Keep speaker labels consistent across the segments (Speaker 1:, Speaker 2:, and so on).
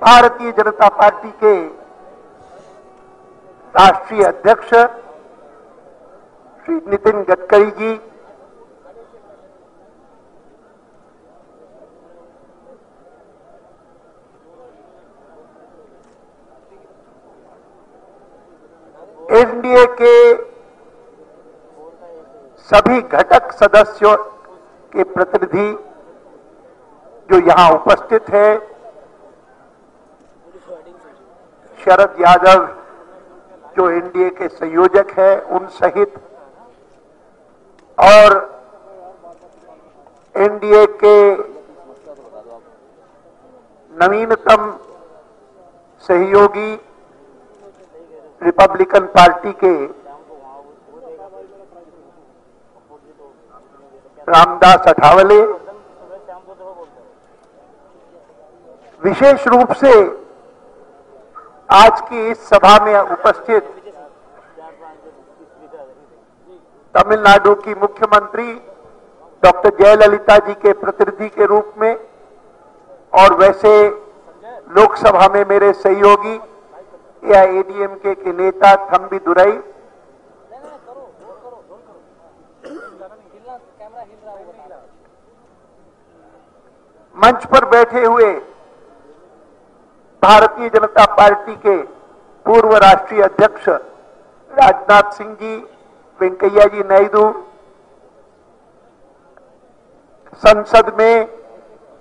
Speaker 1: Bharatiya Janata party के राष्ट्रीय अध्यक्ष श्री नितिन गडकरी जी, एनडीए के सभी घटक सदस्यों के प्रतिनिधि जो यहां उपस्थित है, शरद यादव जो एनडीए के संयोजक है उन सहित, और एनडीए के नवीनतम सहयोगी रिपब्लिकन पार्टी के रामदास अठावले, विशेष रूप से आज की इस सभा में उपस्थित तमिलनाडु की मुख्यमंत्री डॉक्टर जयललिता जी के प्रतिनिधि के रूप में, और वैसे लोकसभा में मेरे सहयोगी या एडीएमके के नेता थम्बी दुरई, मंच पर बैठे हुए भारतीय जनता पार्टी के पूर्व राष्ट्रीय अध्यक्ष राजनाथ सिंह जी, वेंकैया जी नायडू, संसद में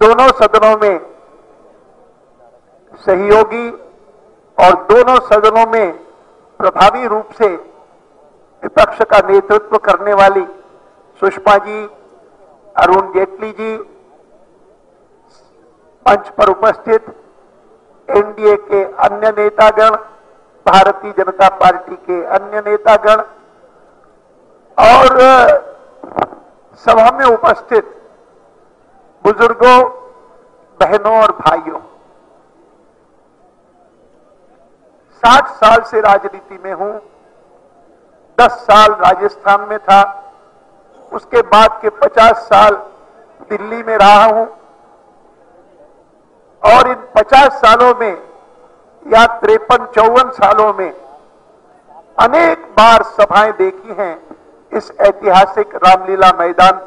Speaker 1: दोनों सदनों में सहयोगी और दोनों सदनों में प्रभावी रूप से विपक्ष का नेतृत्व करने वाली सुषमा जी, अरुण जेटली जी, मंच पर उपस्थित एनडीए के अन्य नेतागण, भारतीय जनता पार्टी के अन्य नेतागण और सभा में उपस्थित बुजुर्गों, बहनों और भाइयों, 60 साल से राजनीति में हूं, 10 साल राजस्थान में था, उसके बाद के 50 साल दिल्ली में रहा हूं, और इन 50 सालों में या 53-54 सालों में अनेक बार सभाएं देखी हैं इस ऐतिहासिक रामलीला मैदान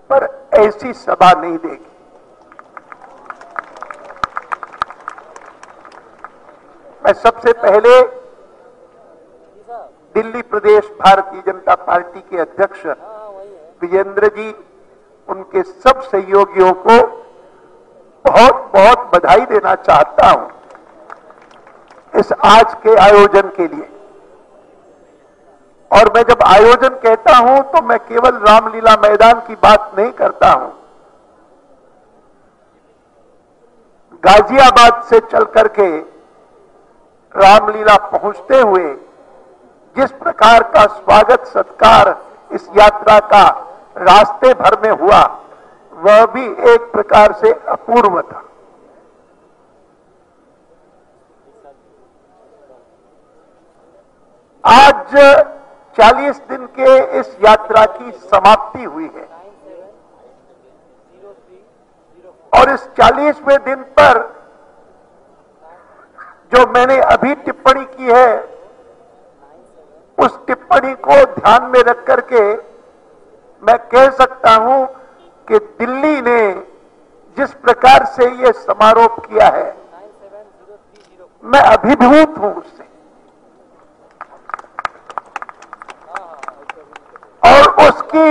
Speaker 1: पर ऐसी सभा नहीं देखी। मैं सबसे पहले दिल्ली प्रदेश भारतीय जनता पार्टी के अध्यक्ष विजेंद्र जी, उनके सब सहयोगियों को बहुत बहुत बधाई देना चाहता हूं इस आज के आयोजन के लिए। और मैं जब आयोजन कहता हूं तो मैं केवल रामलीला मैदान की बात नहीं करता हूं। गाजियाबाद से चल करके रामलीला पहुंचते हुए जिस प्रकार का स्वागत सत्कार इस यात्रा का रास्ते भर में हुआ, वह भी एक प्रकार से अपूर्व था। आज 40 दिन के इस यात्रा की समाप्ति हुई है, और इस 40वें दिन पर जो मैंने अभी टिप्पणी की है, उस टिप्पणी को ध्यान में रख करके मैं कह सकता हूं कि दिल्ली ने जिस प्रकार से ये समारोह किया है, मैं अभिभूत हूं उससे, और उसकी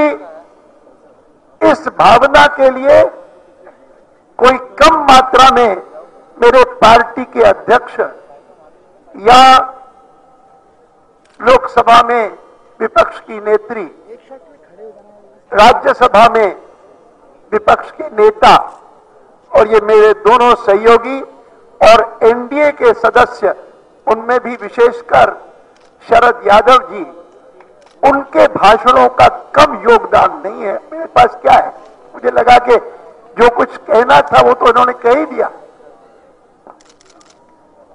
Speaker 1: इस भावना के लिए कोई कम मात्रा में मेरे पार्टी के अध्यक्ष या लोकसभा में विपक्ष की नेत्री, राज्यसभा में विपक्ष के नेता, और ये मेरे दोनों सहयोगी और एनडीए के सदस्य, उनमें भी विशेषकर शरद यादव जी, उनके भाषणों का कम योगदान नहीं है। मेरे पास क्या है, मुझे लगा कि जो कुछ कहना था वो तो उन्होंने कह ही दिया।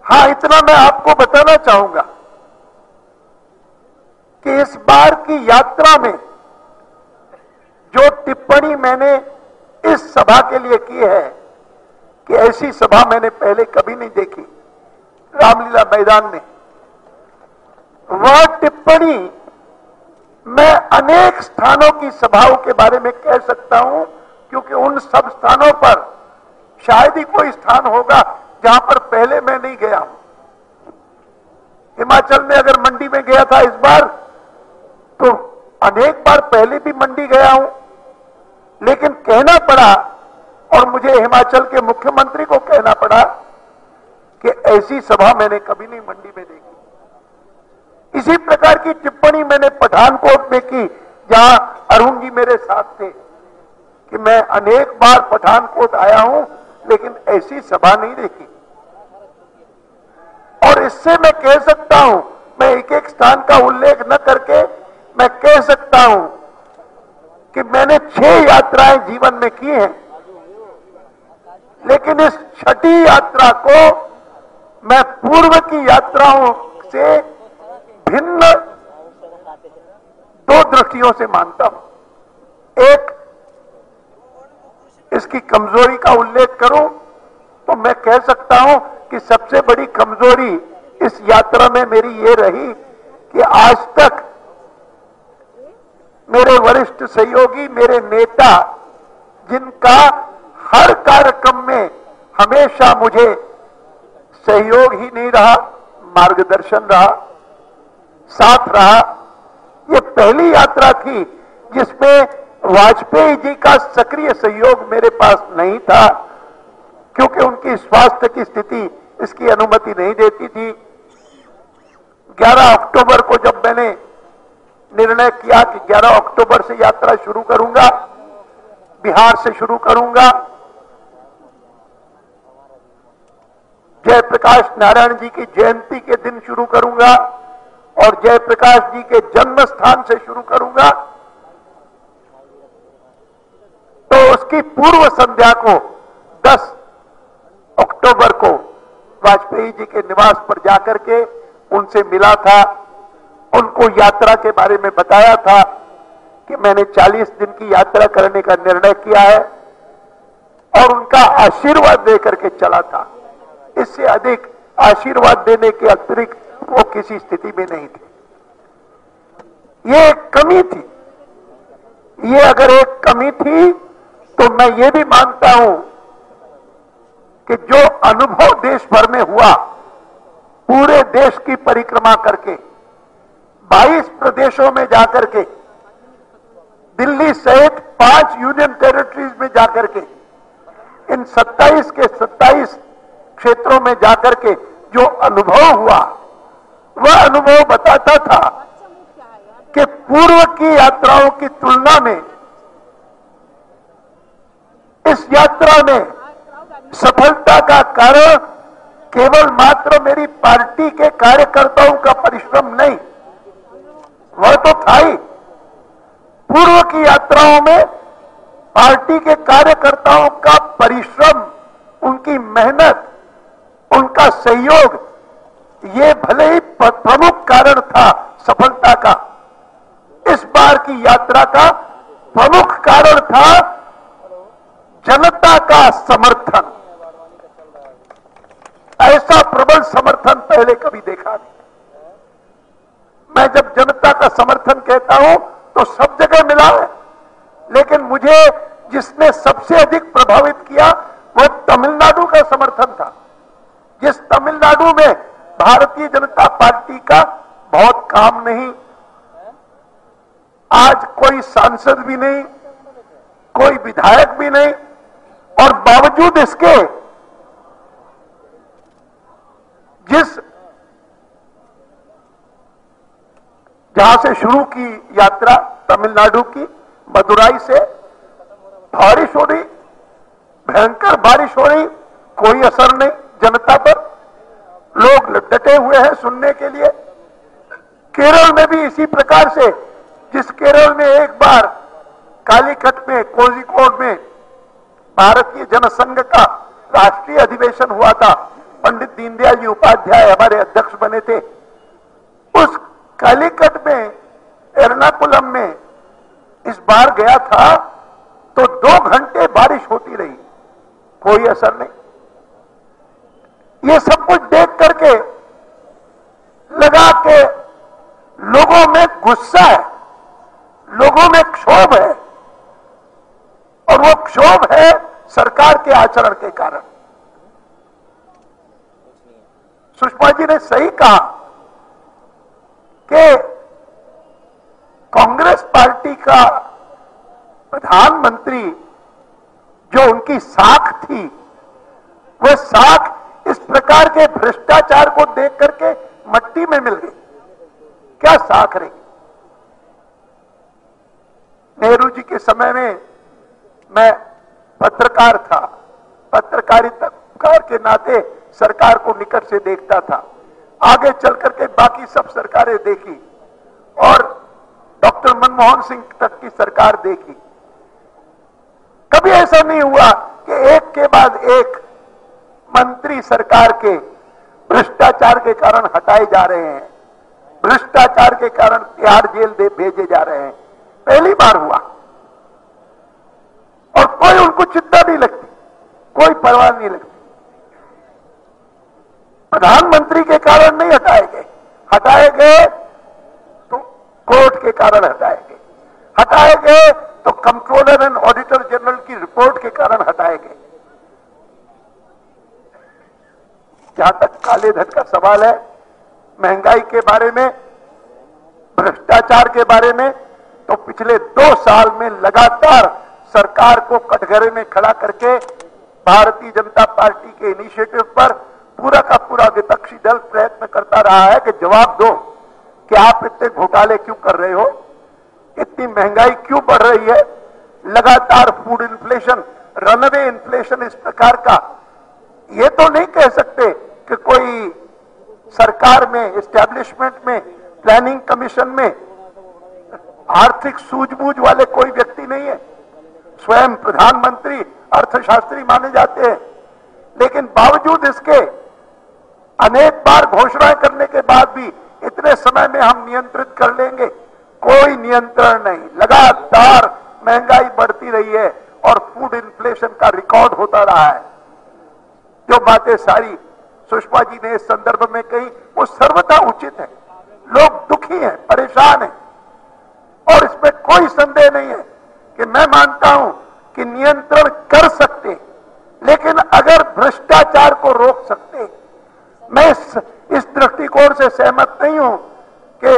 Speaker 1: हाँ, इतना मैं आपको बताना चाहूंगा कि इस बार की यात्रा में जो टिप्पणी मैंने इस सभा के लिए की है, कि ऐसी सभा मैंने पहले कभी नहीं देखी रामलीला मैदान में। वह टिप्पणी मैं अनेक स्थानों की सभाओं के बारे में कह सकता हूं, क्योंकि उन सब स्थानों पर शायद ही कोई स्थान होगा जहां पर पहले मैं नहीं गया हूं। हिमाचल में अगर मंडी में गया था इस बार, तो अनेक बार पहले भी मंडी गया हूं, लेकिन कहना पड़ा और मुझे हिमाचल के मुख्यमंत्री को कहना पड़ा कि ऐसी सभा मैंने कभी नहीं मंडी में देखी। इसी प्रकार की टिप्पणी मैंने पठानकोट में की, जहां अरुण जी मेरे साथ थे, कि मैं अनेक बार पठानकोट आया हूं लेकिन ऐसी सभा नहीं देखी। और इससे मैं कह सकता हूं, मैं एक एक स्थान का उल्लेख न करके मैं कह सकता हूं कि मैंने 6 यात्राएं जीवन में की हैं, लेकिन इस छठी यात्रा को मैं पूर्व की यात्राओं से भिन्न 2 दृष्टियों से मानता हूं। एक, इसकी कमजोरी का उल्लेख करूं तो मैं कह सकता हूं कि सबसे बड़ी कमजोरी इस यात्रा में मेरी ये रही कि आज तक मेरे वरिष्ठ सहयोगी, मेरे नेता, जिनका हर कार्यक्रम में हमेशा मुझे सहयोग ही नहीं रहा, मार्गदर्शन रहा, साथ रहा, ये पहली यात्रा थी जिसमें वाजपेयी जी का सक्रिय सहयोग मेरे पास नहीं था, क्योंकि उनकी स्वास्थ्य की स्थिति इसकी अनुमति नहीं देती थी। 11 अक्टूबर को जब मैंने निर्णय किया कि 11 अक्टूबर से यात्रा शुरू करूंगा, बिहार से शुरू करूंगा, जयप्रकाश नारायण जी की जयंती के दिन शुरू करूंगा और जयप्रकाश जी के जन्म स्थान से शुरू करूंगा, तो उसकी पूर्व संध्या को 10 अक्टूबर को वाजपेयी जी के निवास पर जाकर के उनसे मिला था, उनको यात्रा के बारे में बताया था कि मैंने 40 दिन की यात्रा करने का निर्णय किया है, और उनका आशीर्वाद देकर के चला था। इससे अधिक आशीर्वाद देने के अतिरिक्त वो किसी स्थिति में नहीं थे। ये एक कमी थी। ये अगर एक कमी थी तो मैं ये भी मानता हूं कि जो अनुभव देश भर में हुआ, पूरे देश की परिक्रमा करके 22 प्रदेशों में जाकर के, दिल्ली सहित 5 यूनियन टेरिटरीज में जाकर के, इन 27 के 27 क्षेत्रों में जाकर के जो अनुभव हुआ, वह अनुभव बताता था कि पूर्व की यात्राओं की तुलना में इस यात्रा में सफलता का कारण केवल मात्र मेरी पार्टी के कार्यकर्ताओं का परिश्रम नहीं, वह तो था ही। पूर्व की यात्राओं में पार्टी के कार्यकर्ताओं का परिश्रम, उनकी मेहनत, उनका सहयोग, ये भले ही प्रमुख कारण था सफलता का, इस बार की यात्रा का प्रमुख कारण था जनता का समर्थन। ऐसा प्रबल समर्थन पहले कभी देखा नहीं। मैं जब जनता का समर्थन कहता हूं तो सब जगह मिला है, लेकिन मुझे जिसने सबसे अधिक प्रभावित किया वह तमिलनाडु का समर्थन था। जिस तमिलनाडु में भारतीय जनता पार्टी का बहुत काम नहीं, आज कोई सांसद भी नहीं, कोई विधायक भी नहीं, और बावजूद इसके जिस जहां से शुरू की यात्रा तमिलनाडु की, मदुराई से, बारिश हो रही, भयंकर बारिश हो रही, कोई असर नहीं जनता पर, लोग डटे हुए हैं सुनने के लिए। केरल में भी इसी प्रकार से, जिस केरल में एक बार कालीकट में, कोझिकोड में भारतीय जनसंघ का राष्ट्रीय अधिवेशन हुआ था, पंडित दीनदयाल जी उपाध्याय हमारे अध्यक्ष बने थे, उस कालीकट में, एर्नाकुलम में इस बार गया था तो 2 घंटे बारिश होती रही, कोई असर नहीं। ये सब कुछ देख करके लगा के लोगों में गुस्सा है, लोगों में क्षोभ है, और वो क्षोभ है सरकार के आचरण के कारण। सुषमा जी ने सही कहा कि कांग्रेस पार्टी का प्रधानमंत्री जो उनकी साख थी, वह साख इस प्रकार के भ्रष्टाचार को देख करके मट्टी में मिल गई। क्या साख रही? नेहरू जी के समय में मैं पत्रकार था, पत्रकारिता के नाते सरकार को निकट से देखता था। आगे चल करके बाकी सब सरकारें देखी और डॉक्टर मनमोहन सिंह तक की सरकार देखी। कभी ऐसा नहीं हुआ कि एक के बाद एक मंत्री सरकार के भ्रष्टाचार के कारण हटाए जा रहे हैं, भ्रष्टाचार के कारण तिहाड़ जेल भेजे जा रहे हैं। पहली बार हुआ और कोई उनको चिंता नहीं लगती, कोई परवाह नहीं लगती। प्रधानमंत्री के कारण नहीं हटाए गए तो कोर्ट के कारण हटाए गए तो कंट्रोलर एंड ऑडिटर जनरल की रिपोर्ट के कारण हटाए गए। जहां तक काले धन का सवाल है, महंगाई के बारे में, भ्रष्टाचार के बारे में, तो पिछले 2 साल में लगातार सरकार को कटघरे में खड़ा करके भारतीय जनता पार्टी के इनिशिएटिव पर पूरा का पूरा विपक्षी दल प्रयत्न करता रहा है कि जवाब दो कि आप इतने घोटाले क्यों कर रहे हो, इतनी महंगाई क्यों बढ़ रही है, लगातार फूड इन्फ्लेशन, रनवे इन्फ्लेशन इस प्रकार का। ये तो नहीं कह सकते कि कोई सरकार में, एस्टैब्लिशमेंट में, प्लानिंग कमीशन में आर्थिक सूझबूझ वाले कोई व्यक्ति नहीं है। स्वयं प्रधानमंत्री अर्थशास्त्री माने जाते हैं, लेकिन बावजूद इसके अनेक बार घोषणाएं करने के बाद भी इतने समय में हम नियंत्रित कर लेंगे, कोई नियंत्रण नहीं। लगातार महंगाई बढ़ती रही है और फूड इन्फ्लेशन का रिकॉर्ड होता रहा है। जो बातें सारी सुषमा जी ने इस संदर्भ में कही वो सर्वथा उचित है। लोग दुखी हैं, परेशान हैं, और इसमें कोई संदेह नहीं है कि मैं मानता हूं कि नियंत्रण कर सकते, लेकिन अगर भ्रष्टाचार को रोक सकते। मैं इस दृष्टिकोण से सहमत नहीं हूं कि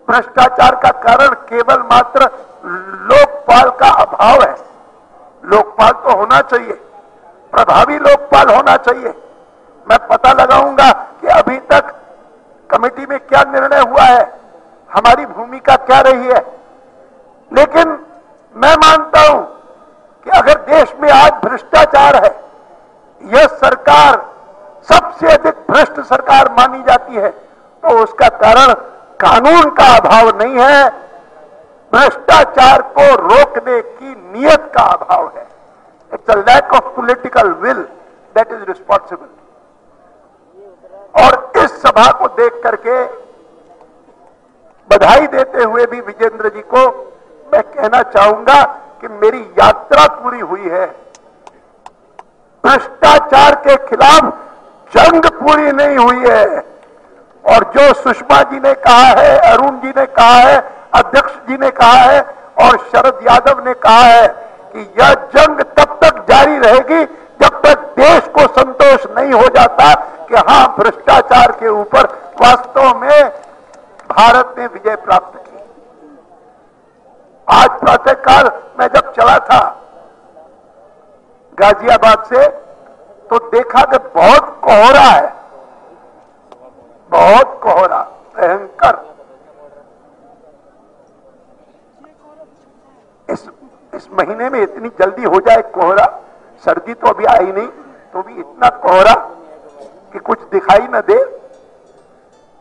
Speaker 1: भ्रष्टाचार का कारण केवल मात्र लोकपाल का अभाव है। लोकपाल तो होना चाहिए, प्रभावी लोकपाल होना चाहिए। मैं पता लगाऊंगा कि अभी तक कमेटी में क्या निर्णय हुआ है, हमारी भूमिका क्या रही है। लेकिन मैं मानता हूं कि अगर देश में आज भ्रष्टाचार है, यह सरकार सबसे अधिक भ्रष्ट सरकार मानी जाती है, तो उसका कारण कानून का अभाव नहीं है, भ्रष्टाचार को रोकने की नीयत का अभाव है। It's a lack of political will that is responsible. और इस सभा को देख करके बधाई देते हुए भी विजेंद्र जी को मैं कहना चाहूंगा कि मेरी यात्रा पूरी हुई है। भ्रष्टाचार के खिलाफ जंग पूरी नहीं हुई है। और जो सुषमा जी ने कहा है, अरुण जी ने कहा है, अध्यक्ष जी ने कहा है और शरद यादव ने कहा है कि यह जंग तब तक जारी रहेगी जब तक देश को संतोष नहीं हो जाता कि हां, भ्रष्टाचार के ऊपर वास्तव में भारत ने विजय प्राप्त की। आज प्रातःकाल मैं जब चला था गाजियाबाद से, तो देखा कि बहुत कोहरा है, बहुत कोहरा, भयंकर। इस महीने में इतनी जल्दी हो जाए कोहरा, सर्दी तो अभी आई नहीं, तो भी इतना कोहरा कि कुछ दिखाई न दे।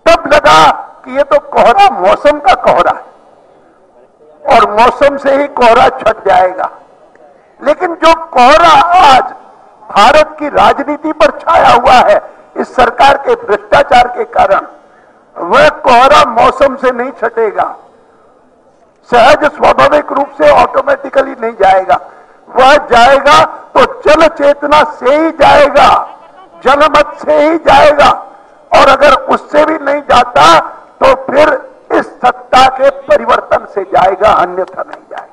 Speaker 1: तब लगा कि ये तो कोहरा मौसम का कोहरा है और मौसम से ही कोहरा छट जाएगा। लेकिन जो कोहरा आज भारत की राजनीति पर छाया हुआ है इस सरकार के भ्रष्टाचार के कारण, वह कोहरा मौसम से नहीं छटेगा, सहज स्वाभाविक रूप से ऑटोमेटिकली नहीं जाएगा। वह जाएगा तो जन चेतना से ही जाएगा। जनमत से ही जाएगा, और अगर उससे भी नहीं जाता तो फिर इस सत्ता के परिवर्तन से जाएगा, अन्यथा नहीं जाएगा।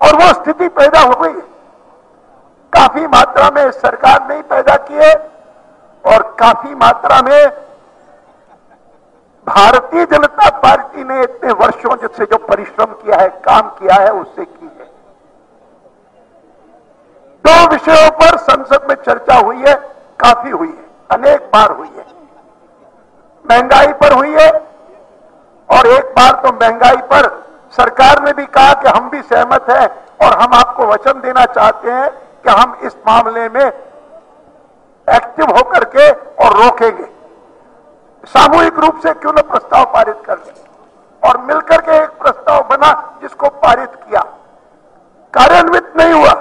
Speaker 1: और वो स्थिति पैदा हो गई। काफी मात्रा में सरकार ने पैदा किए और काफी मात्रा में भारतीय जनता पार्टी ने इतने वर्षों से जो परिश्रम किया है, काम किया है, उससे की है। 2 विषयों पर संसद में चर्चा हुई है, काफी हुई है, अनेक बार हुई है। महंगाई पर हुई है, और एक बार तो महंगाई पर सरकार ने भी कहा कि हम भी सहमत हैं और हम आपको वचन देना चाहते हैं कि हम इस मामले में एक्टिव होकर के और रोकेंगे। सामूहिक रूप से क्यों न प्रस्ताव पारित कर लें, और मिलकर के एक प्रस्ताव बना जिसको पारित किया, कार्यान्वित नहीं हुआ।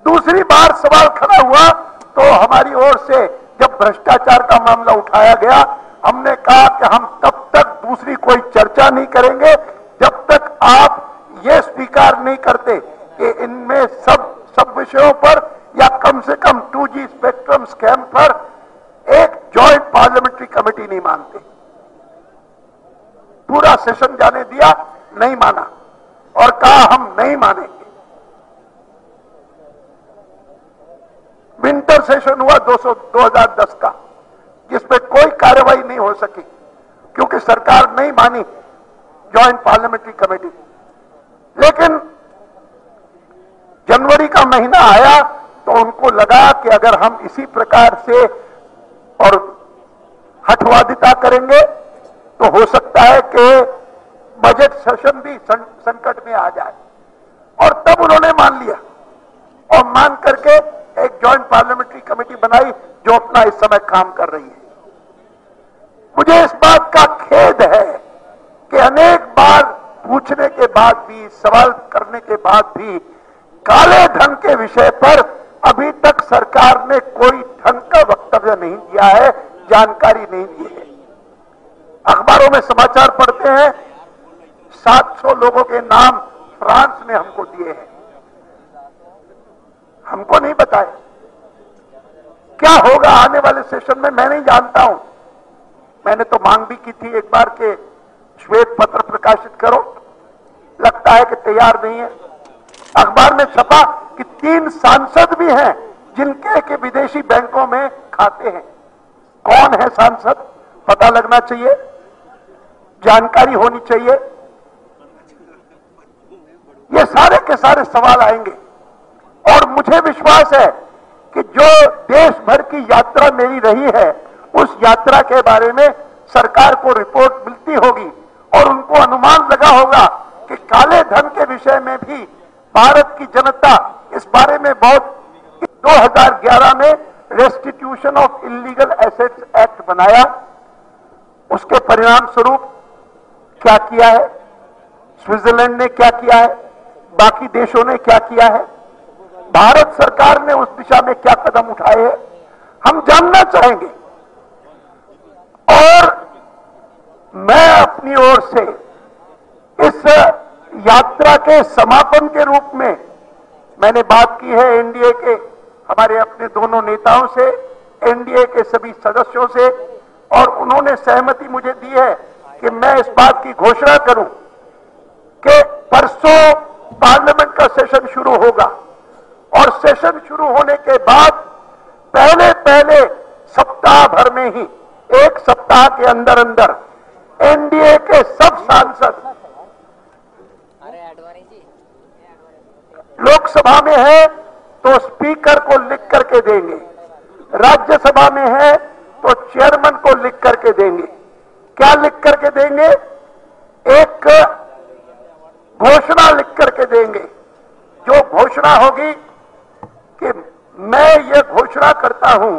Speaker 1: दूसरी बार सवाल खड़ा हुआ तो हमारी ओर से जब भ्रष्टाचार का मामला उठाया गया, हमने कहा कि हम तब तक दूसरी कोई चर्चा नहीं करेंगे जब तक आप ये स्वीकार नहीं करते कि इनमें सब विषयों पर या कम से कम 2G स्पेक्ट्रम स्कैम पर एक जॉइंट पार्लियामेंट्री कमेटी नहीं मानते। पूरा सेशन जाने दिया, नहीं माना, और कहा हम नहीं मानेंगे। विंटर सेशन हुआ 2010 का, जिसपे कोई कार्रवाई नहीं हो सकी क्योंकि सरकार नहीं मानी जॉइंट पार्लियामेंट्री कमेटी। लेकिन जनवरी का महीना आया तो उनको लगा कि अगर हम इसी प्रकार से और हठवादिता करेंगे तो हो सकता है कि बजट सेशन भी संकट में आ जाए, और तब उन्होंने मान लिया और मान करके एक जॉइंट पार्लियामेंट्री कमेटी बनाई जो अपना इस समय काम कर रही है। मुझे इस बात का खेद है कि अनेक बार पूछने के बाद भी, सवाल करने के बाद भी काले धन के विषय पर अभी तक सरकार ने कोई ढंग का वक्तव्य नहीं दिया है, जानकारी नहीं दी है। अखबारों में समाचार पढ़ते हैं 700 लोगों के नाम फ्रांस ने हमको दिए हैं, हमको नहीं बताए। क्या होगा आने वाले सेशन में मैं नहीं जानता हूं। मैंने तो मांग भी की थी एक बार के श्वेत पत्र प्रकाशित करो, लगता है कि तैयार नहीं है। अखबार में छपा कि 3 सांसद भी हैं जिनके के विदेशी बैंकों में खाते हैं। कौन है सांसद, पता लगना चाहिए, जानकारी होनी चाहिए। ये सारे के सारे सवाल आएंगे, और मुझे विश्वास है कि जो देश भर की यात्रा मेरी रही है, उस यात्रा के बारे में सरकार को रिपोर्ट मिलती होगी और उनको अनुमान लगा होगा कि काले धन के विषय में भी भारत की जनता इस बारे में बहुत 2011 में restitution of illegal assets act बनाया। उसके परिणाम स्वरूप क्या किया है, स्विट्जरलैंड ने क्या किया है, बाकी देशों ने क्या किया है, भारत सरकार ने उस दिशा में क्या कदम उठाए हैं, हम जानना चाहेंगे। और मैं अपनी ओर से इस यात्रा के समापन के रूप में मैंने बात की है एनडीए के हमारे अपने दोनों नेताओं से, एनडीए के सभी सदस्यों से, और उन्होंने सहमति मुझे दी है कि मैं इस बात की घोषणा करूं कि परसों पार्लियामेंट का सेशन शुरू होगा, और सेशन शुरू होने के बाद पहले सप्ताह भर में ही, एक सप्ताह के अंदर अंदर एनडीए के सब सांसद, लोकसभा में है तो स्पीकर को लिख करके देंगे, राज्यसभा में है तो चेयरमैन को लिख करके देंगे। क्या लिख करके देंगे? एक घोषणा लिख करके देंगे, जो घोषणा होगी कि मैं ये घोषणा करता हूं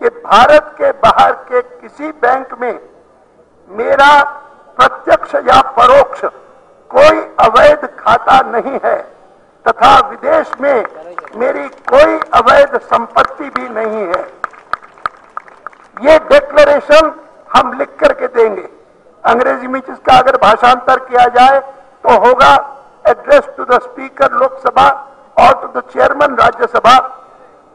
Speaker 1: कि भारत के बाहर के किसी बैंक में मेरा प्रत्यक्ष या परोक्ष कोई अवैध खाता नहीं है, तथा विदेश में मेरी कोई अवैध संपत्ति भी नहीं है। ये डिक्लेरेशन हम लिख करके देंगे। अंग्रेजी में जिसका अगर भाषांतर किया जाए तो होगा address to the speaker Lok Sabha और to the chairman Rajya Sabha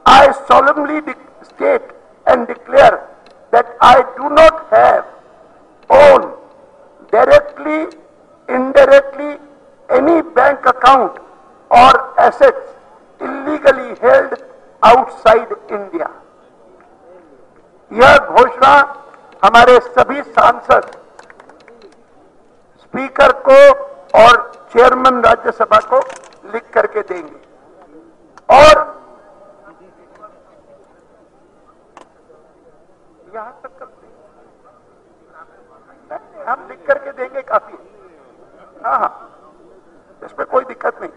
Speaker 1: I solemnly state and declare that I do not have, own, directly, indirectly, any bank account or assets illegally held outside India. यह घोषणा हमारे सभी सांसद स्पीकर को और चेयरमैन राज्यसभा को लिख करके देंगे और यहां तक हम लिख करके देंगे काफी। हाँ हाँ, इसमें कोई दिक्कत नहीं।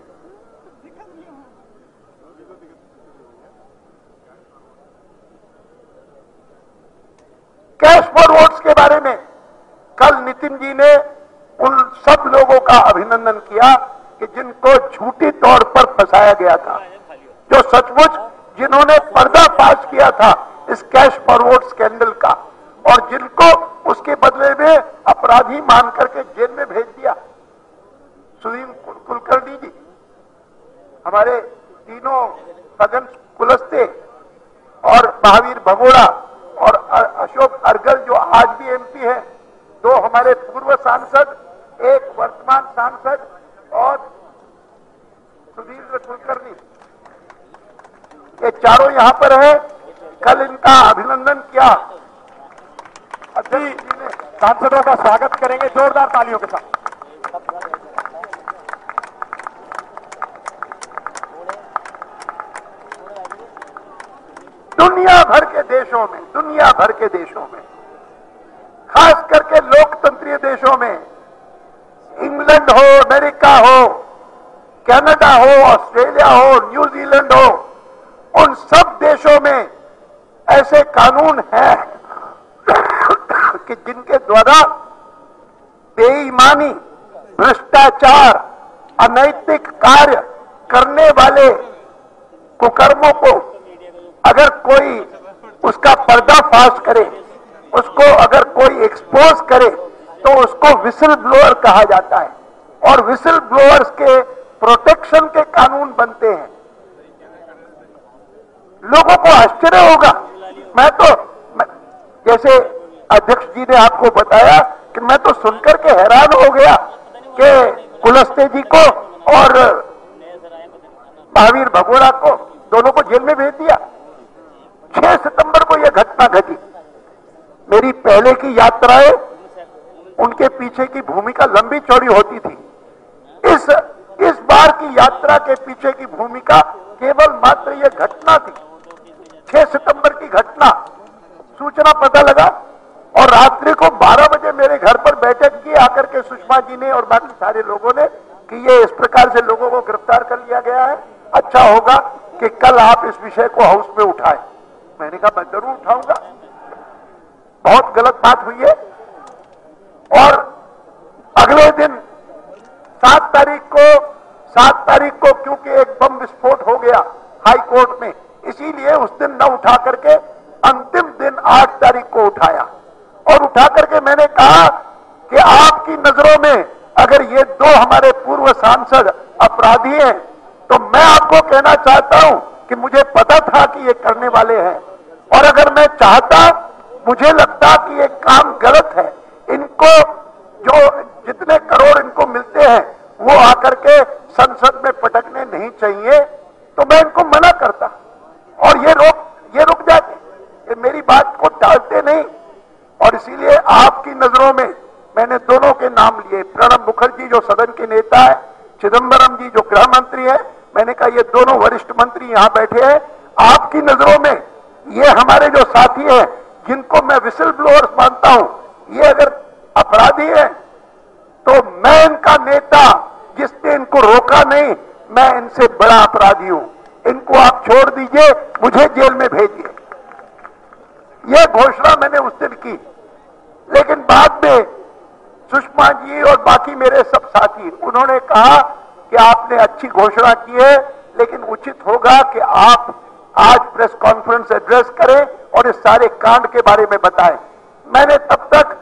Speaker 1: कैश फॉरवर्ड्स के बारे में कल नितिन जी ने उन सब लोगों का अभिनंदन किया कि जिनको झूठी तौर पर फंसाया गया था, जो सचमुच जिन्होंने पर्दाफाश किया था इस कैश फॉरवर्ड स्कैंडल का और जिनको उसके बदले में अपराधी मान करके जेल में भेज दिया। सुनील कुलकर्णी जी, हमारे तीनों सगन कुलस्ते और महावीर भगोड़ा और अशोक अर्गल जो आज भी एमपी है, दो हमारे पूर्व सांसद, एक वर्तमान सांसद और सुधीर कुलकर्णी, ये चारों यहां पर हैं। कल इनका अभिनंदन किया। अध्यक्ष जी ने सांसदों का स्वागत करेंगे जोरदार तालियों के साथ। दुनिया भर के देशों में, खास करके लोकतंत्रीय देशों में, इंग्लैंड हो, अमेरिका हो, कनाडा हो, ऑस्ट्रेलिया हो, न्यूजीलैंड हो, उन सब देशों में ऐसे कानून हैं कि जिनके द्वारा बेईमानी, भ्रष्टाचार, अनैतिक कार्य करने वाले कुकर्मों को अगर कोई उसका पर्दाफाश करे, उसको अगर कोई एक्सपोज करे तो उसको विसिल ब्लोअर कहा जाता है और विसिल ब्लोअर्स के प्रोटेक्शन के कानून बनते हैं। लोगों को आश्चर्य होगा। जैसे अध्यक्ष जी ने आपको बताया कि मैं तो सुनकर के हैरान हो गया कि कुलस्ते जी को और महावीर भगोड़ा को दोनों को जेल में भेज दिया। 6 सितंबर को यह घटना घटी। मेरी पहले की यात्राएं, उनके पीछे की भूमिका लंबी चौड़ी होती थी। इस बार की यात्रा के पीछे की भूमिका केवल मात्र यह घटना थी, 6 सितंबर की घटना। सूचना पता लगा और रात्रि को 12 बजे मेरे घर पर बैठक की आकर के सुषमा जी ने और बाकी सारे लोगों ने कि ये इस प्रकार से लोगों को गिरफ्तार कर लिया गया है, अच्छा होगा कि कल आप इस विषय को हाउस में उठाएं। मैंने कहा मैं जरूर उठाऊंगा, बहुत गलत बात हुई है। और अगले दिन 7 तारीख को क्योंकि एक बम विस्फोट हो गया हाई कोर्ट में, इसीलिए उस दिन न उठा करके अंतिम दिन 8 तारीख को उठाया। और उठा करके मैंने कहा कि आपकी नजरों में अगर ये 2 हमारे पूर्व सांसद अपराधी हैं तो मैं आपको कहना चाहता हूं कि मुझे पता था कि ये करने वाले हैं, और अगर मैं चाहता, मुझे लगता कि ये काम गलत है, इनको जो जितने करोड़ इनको मिलते हैं वो आकर के संसद में पटकने नहीं चाहिए, तो मैं इनको मना करता और ये रुक जाते, ये मेरी बात को टालते नहीं। और इसीलिए आपकी नजरों में मैंने दोनों के नाम लिए, प्रणब मुखर्जी जो सदन के नेता है, चिदंबरम जी जो गृह मंत्री है, मैंने कहा ये दोनों वरिष्ठ मंत्री यहां बैठे हैं, आपकी नजरों में ये हमारे जो साथी हैं जिनको मैं विसिल ब्लोअर्स मानता हूं, ये अगर अपराधी है तो मैं इनका नेता जिसने इनको रोका नहीं, मैं इनसे बड़ा अपराधी हूं, इनको आप छोड़ दीजिए, मुझे जेल में भेजिए। यह घोषणा मैंने उस दिन की, लेकिन बाद में सुषमा जी और बाकी मेरे सब साथी उन्होंने कहा कि आपने अच्छी घोषणा की है, लेकिन उचित होगा कि आप आज प्रेस कॉन्फ्रेंस एड्रेस करें और इस सारे कांड के बारे में बताएं। मैंने तब तक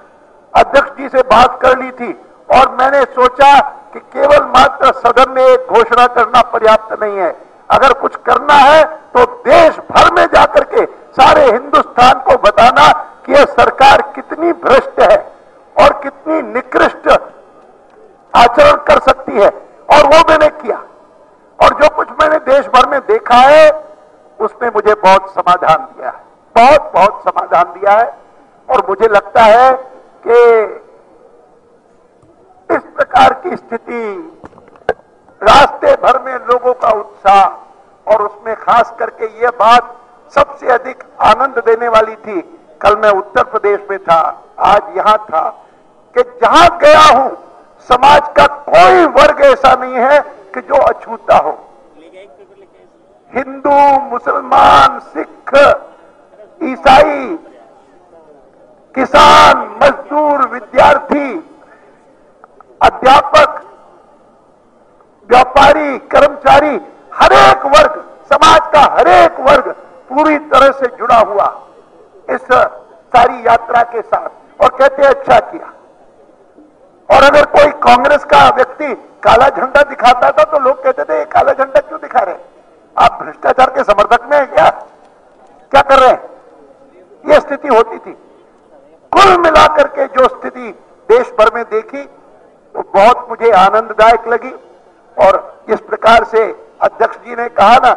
Speaker 1: अध्यक्ष जी से बात कर ली थी और मैंने सोचा कि केवल मात्र सदन में एक घोषणा करना पर्याप्त नहीं है, अगर कुछ करना है तो देश भर में जाकर के सारे हिंदुस्तान को बताना कि यह सरकार कितनी भ्रष्ट है और कितनी निकृष्ट आचरण कर सकती है। और वो मैंने किया, और जो कुछ मैंने देश भर में देखा है उसने मुझे बहुत समाधान दिया है, बहुत बहुत समाधान दिया है। और मुझे लगता है कि इस प्रकार की स्थिति, रास्ते भर में लोगों का उत्साह, और उसमें खास करके ये बात सबसे अधिक आनंद देने वाली थी। कल मैं उत्तर प्रदेश में था, आज यहां था, कि जहां गया हूं समाज का कोई वर्ग ऐसा नहीं है कि जो अछूता हो। हिंदू, मुसलमान, सिख, ईसाई, किसान, मजदूर, विद्यार्थी, अध्यापक, व्यापारी, कर्मचारी, हरेक वर्ग, समाज का हरेक वर्ग पूरी तरह से जुड़ा हुआ इस सारी यात्रा के साथ, और कहते हैं अच्छा किया। और अगर कोई कांग्रेस का व्यक्ति काला झंडा दिखाता था तो लोग कहते थे ये काला झंडा क्यों दिखा रहे, आप भ्रष्टाचार के समर्थक में हैं क्या कर रहे हैं? यह स्थिति होती थी। कुल मिलाकर के जो स्थिति देश भर में देखी वो बहुत मुझे आनंददायक लगी। और इस प्रकार से अध्यक्ष जी ने कहा ना,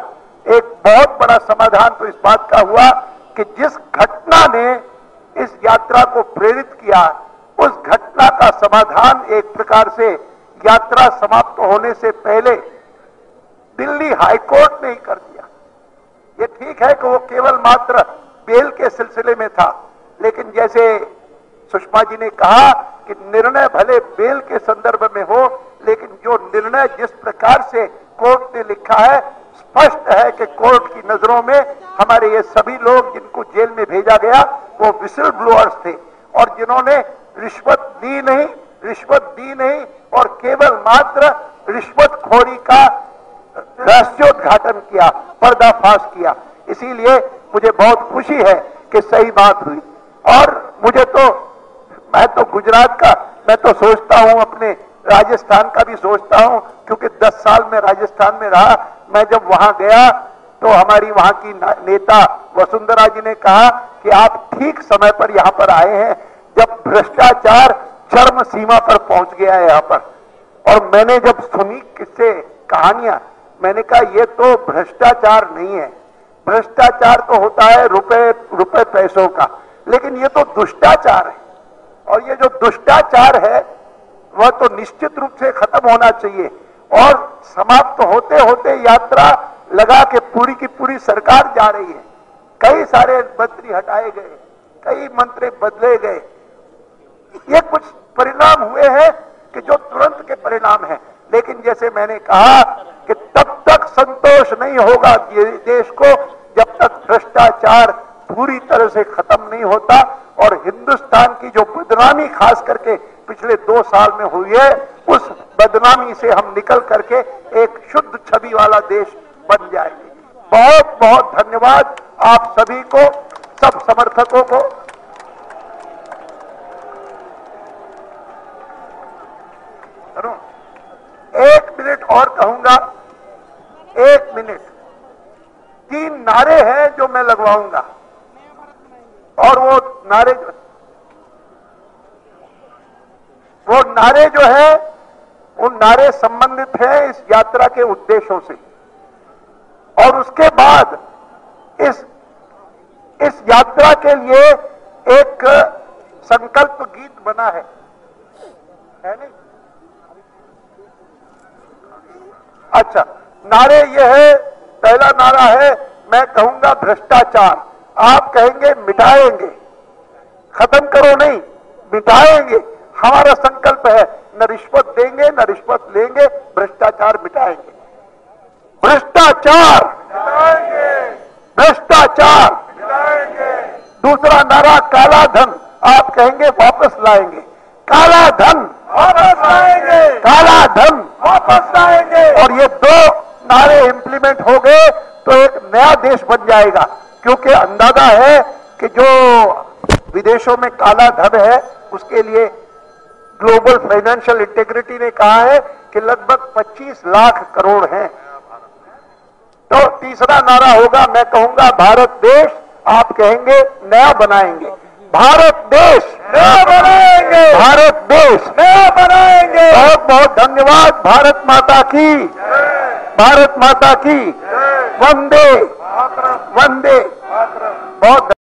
Speaker 1: एक बहुत बड़ा समाधान तो इस बात का हुआ कि जिस घटना ने इस यात्रा को प्रेरित किया, उस घटना का समाधान एक प्रकार से यात्रा समाप्त होने से पहले दिल्ली हाईकोर्ट ने ही कर दिया। ये ठीक है कि वो केवल मात्र बेल के सिलसिले में था, लेकिन जैसे सुषमा जी ने कहा कि निर्णय भले बेल के संदर्भ में हो, लेकिन जो निर्णय जिस प्रकार से कोर्ट ने लिखा है, स्पष्ट है कि कोर्ट की नजरों में हमारे ये सभी लोग जिनको जेल में भेजा गया वो विसिल ब्लोअर्स थे, और जिन्होंने रिश्वत दी नहीं और केवल मात्र रिश्वतखोरी का रहस्योद्घाटन किया, पर्दाफाश किया। इसीलिए मुझे बहुत खुशी है कि सही बात हुई। और मैं तो गुजरात का, मैं तो सोचता हूं, अपने राजस्थान का भी सोचता हूं, क्योंकि 10 साल में राजस्थान में रहा। मैं जब वहां गया तो हमारी वहां की नेता वसुंधरा जी ने कहा कि आप ठीक समय पर यहां पर आए हैं, जब भ्रष्टाचार चरम सीमा पर पहुंच गया है यहां पर। और मैंने जब सुनी किससे कहानियां, मैंने कहा यह तो भ्रष्टाचार नहीं है, भ्रष्टाचार तो होता है रुपए पैसों का, लेकिन ये तो दुष्टाचार है। और ये जो दुष्टाचार है वह तो निश्चित रूप से खत्म होना चाहिए। और समाप्त होते होते यात्रा लगा के पूरी की पूरी सरकार जा रही है, कई सारे मंत्री हटाए गए, कई मंत्री बदले गए। ये कुछ परिणाम हुए हैं कि जो तुरंत के परिणाम हैं, लेकिन जैसे मैंने कहा कि तब तक संतोष नहीं होगा देश को जब तक भ्रष्टाचार पूरी तरह से खत्म नहीं होता। और हिंदुस्तान की जो बदनामी खास करके पिछले 2 साल में हुई है, उस बदनामी से हम निकल करके एक शुद्ध छवि वाला देश बन जाएंगे। बहुत बहुत धन्यवाद आप सभी को, सब समर्थकों को। एक मिनट और कहूंगा, 1 मिनट। 3 नारे हैं जो मैं लगवाऊंगा, और वो नारे जो है, उन नारे संबंधित हैं इस यात्रा के उद्देश्यों से। और उसके बाद इस यात्रा के लिए एक संकल्प गीत बना है नहीं? अच्छा, नारे ये है, पहला नारा है, मैं कहूंगा भ्रष्टाचार, आप कहेंगे मिटाएंगे, खत्म करो नहीं, मिटाएंगे। हमारा संकल्प है, न रिश्वत देंगे न रिश्वत लेंगे, भ्रष्टाचार मिटाएंगे। भ्रष्टाचार मिटाएंगे, भ्रष्टाचार मिटाएंगे। दूसरा नारा काला धन, आप कहेंगे वापस लाएंगे, काला धन वापस लाएंगे, काला धन वापस लाएंगे। और ये 2 नारे इंप्लीमेंट हो गए तो एक नया देश बन जाएगा। क्योंकि अंदाजा है कि जो विदेशों में काला धन है उसके लिए ग्लोबल फाइनेंशियल इंटीग्रिटी ने कहा है कि लगभग 25 लाख करोड़ हैं। तो तीसरा नारा होगा, मैं कहूंगा भारत देश, आप कहेंगे नया बनाएंगे। भारत देश नया बनाएंगे, भारत देश नया बनाएंगे। बहुत बहुत धन्यवाद। भारत माता की, भारत माता की, वंदे वंदे। बहुत